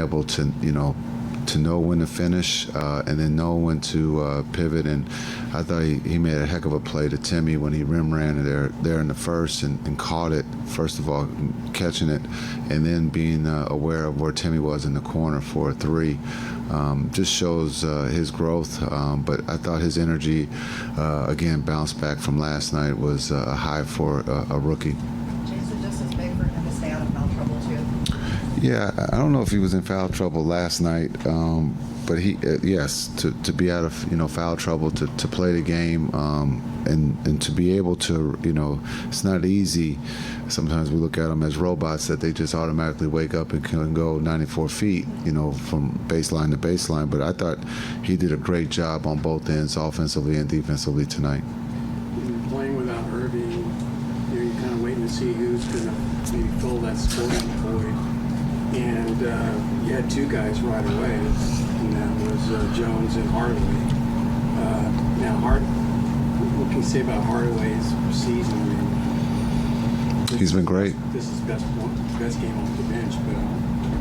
able to, to know when to finish and then know when to pivot. And I thought he made a heck of a play to Timmy when he rim ran there in the first and caught it, first of all, catching it, and then being aware of where Timmy was in the corner for a three. Just shows his growth, but I thought his energy, again, bounced back from last night, was a high for a rookie. Jason, just as big for him to stay out of foul trouble, too? Yeah, I don't know if he was in foul trouble last night, but yes, to be out of foul trouble, to play the game, and to be able to, it's not easy. Sometimes we look at them as robots that they just automatically wake up and can go 94 feet, from baseline to baseline. But I thought he did a great job on both ends, offensively and defensively tonight. Playing without Irving, you're kind of waiting to see who's going to maybe fill that scoring void. And you had two guys right away, and that was Jones and Hardaway. Now, what can you say about Hardaway's season? I mean, he's been great. This is best game off the bench, but I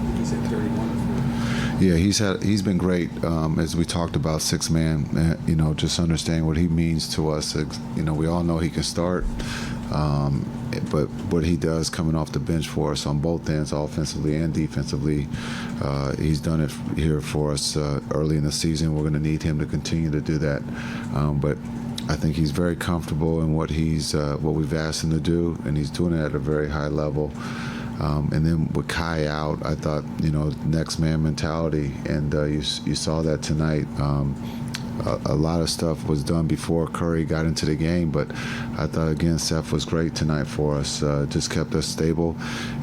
think he's at 31. Yeah, he's been great. As we talked about, six man. Just understanding what he means to us. We all know he can start. But what he does coming off the bench for us on both ends, offensively and defensively, he's done it here for us early in the season. We're going to need him to continue to do that. But I think he's very comfortable in what we've asked him to do, and he's doing it at a very high level. And then with Kai out, I thought, next man mentality, and you saw that tonight. A lot of stuff was done before Curry got into the game, but I thought, again, Seth was great tonight for us. Just kept us stable.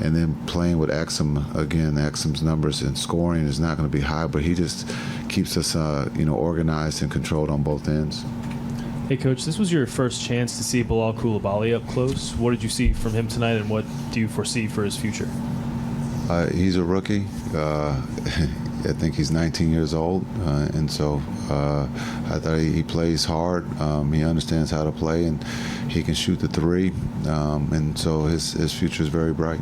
And then playing with Exum, again, Exum's numbers and scoring is not going to be high, but he just keeps us, organized and controlled on both ends. Hey, Coach, this was your first chance to see Bilal Coulibaly up close. What did you see from him tonight, and what do you foresee for his future? He's a rookie. I think he's 19 years old, and so I thought he plays hard. He understands how to play, and he can shoot the three, and so his future is very bright.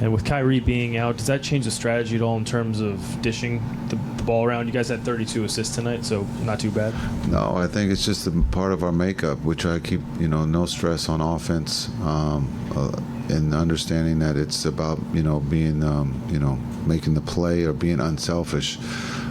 And with Kyrie being out, does that change the strategy at all in terms of dishing the ball around? You guys had 32 assists tonight, so not too bad. No, I think it's just a part of our makeup. We try to keep, no stress on offense, and understanding that it's about, being, making the play or being unselfish.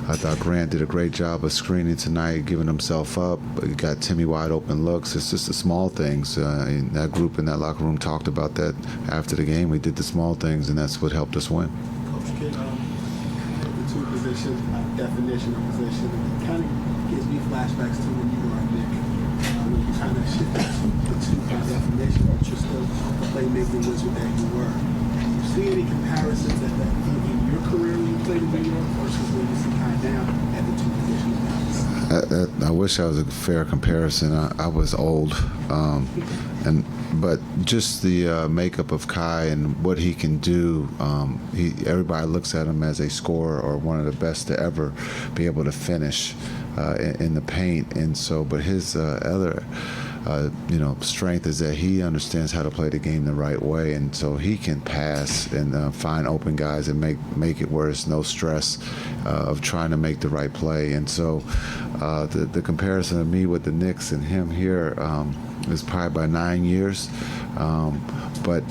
I thought Grant did a great job of screening tonight, giving himself up. He got Timmy wide open looks. It's just the small things. That group in that locker room talked about that after the game. We did the small things, and that's what helped us win. Coach, the two positions, definition of position, it kind of gives me flashbacks to when you were a Nick. When you kind of shift the two by definition, but you're still the playmaking wizard that you were. Do you see any comparisons in your career when you played in New York versus when you see Kai now at the two positions now? I wish that was a fair comparison. I was old, but just the makeup of Kai and what he can do. Everybody looks at him as a scorer or one of the best to ever be able to finish in the paint, and so. But his other. Strength is that he understands how to play the game the right way, and so he can pass and find open guys and make it where there's no stress of trying to make the right play. And so the comparison of me with the Knicks and him here is probably by 9 years, but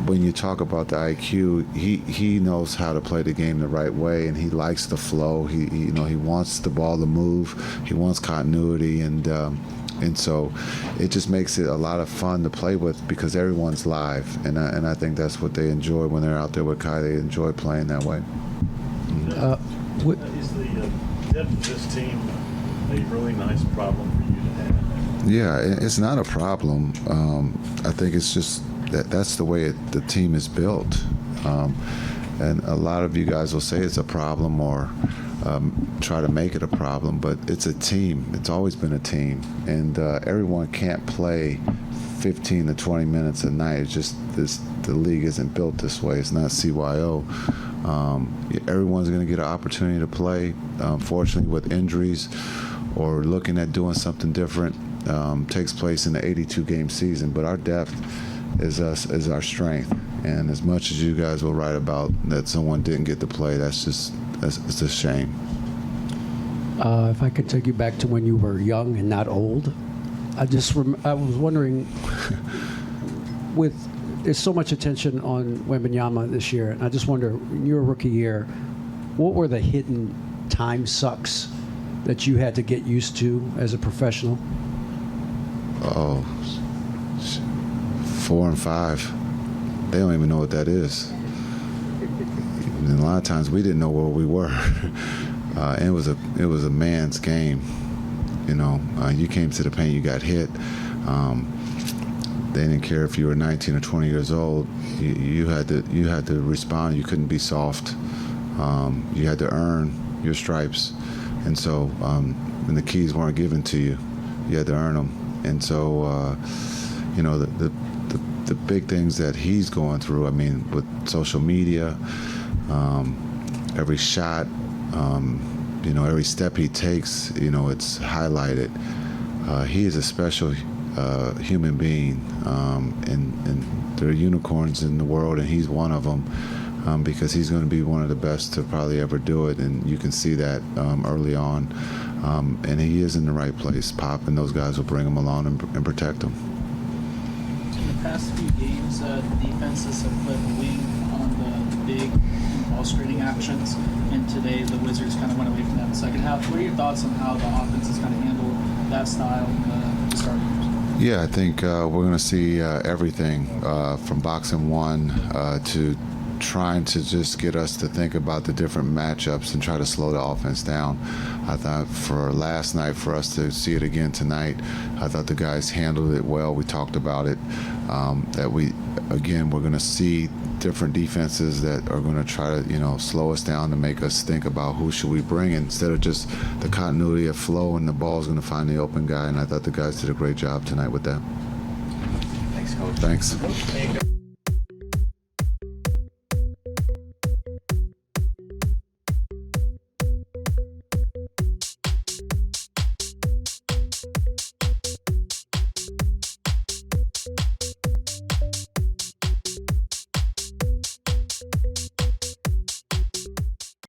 when you talk about the IQ, he knows how to play the game the right way, and he likes the flow. He wants the ball to move. He wants continuity, and so it just makes it a lot of fun to play with because everyone's live, and I think that's what they enjoy when they're out there with Kai. They enjoy playing that way. Is the depth of this team a really nice problem for you to have? Yeah, it's not a problem. I think it's just that's the way the team is built. And a lot of you guys will say it's a problem or try to make it a problem, but it's a team. It's always been a team, and everyone can't play 15 to 20 minutes a night. It's just the league isn't built this way. It's not CYO. Everyone's going to get an opportunity to play. Fortunately, with injuries or looking at doing something different, takes place in the 82-game season. But our depth is our strength. And as much as you guys will write about that someone didn't get to play, that's just it's a shame. If I could take you back to when you were young and not old, I was wondering, there's so much attention on Wembanyama this year, and I just wonder, in your rookie year, what were the hidden time sucks that you had to get used to as a professional? Oh, 4 and 5. They don't even know what that is. And a lot of times we didn't know where we were. And it was a man's game. You know, you came to the paint, you got hit. They didn't care if you were 19 or 20 years old. You had to respond. You couldn't be soft. You had to earn your stripes, and so when the keys weren't given to you, you had to earn them. And so, you know, the big things that he's going through. I mean, with social media, every shot, you know, every step he takes, you know, it's highlighted. He is a special human being, and there are unicorns in the world, and he's one of them, because he's going to be one of the best to probably ever do it, and you can see that early on. And he is in the right place. Pop and those guys will bring him along and protect him. In the past few games, the defenses have put a wing on the big ball screening actions, and today the Wizards kind of went away from that in the second half. What are your thoughts on how the offense has kind of handled that style in the start of the year? Yeah, I think we're going to see everything from boxing one to trying to just get us to think about the different matchups and try to slow the offense down. I thought for last night, for us to see it again tonight, I thought the guys handled it well. We talked about it, that we're going to see different defenses that are going to try to, you know, slow us down to make us think about who should we bring instead of just the continuity of flow and the ball's going to find the open guy. And I thought the guys did a great job tonight with that. Thanks, Coach. Thanks.